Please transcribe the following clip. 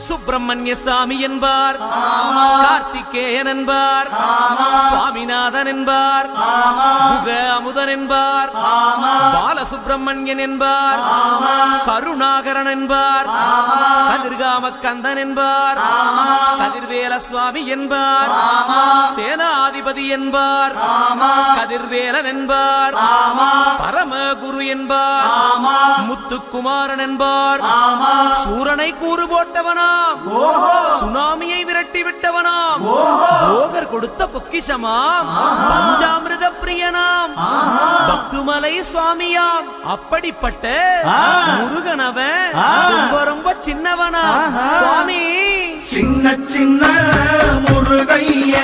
சுப்பிரமணிய சாமி என்பார், கார்த்திகேயன் என்பார், சுவாமிநாதன் என்பார், முக அமுதன் என்பார், பாலசுப்பிரமணியன் என்பார், கருணாகரன் என்பார், கதிர்காம கந்தன் என்பார், கதிர்வேல சுவாமி என்பார், சேனாதிபதி என்பார், கதிர்வேலன் என்பார், பரமகுரு என்பார், முத்துக்குமாரன் என்பார், சூரனை கூறு போட்டவனாம், சுனாமியை விரட்டி விட்டவனாம், போகர் கொடுத்த பொக்கிஷமாம், பஞ்சாமிர்த பிரியனாம், பக்துமலை சுவாமியாம். அப்படிப்பட்ட முருகனவன் ரொம்ப ரொம்ப சின்னவனா சுவாமி. சின்ன சின்ன முருகைய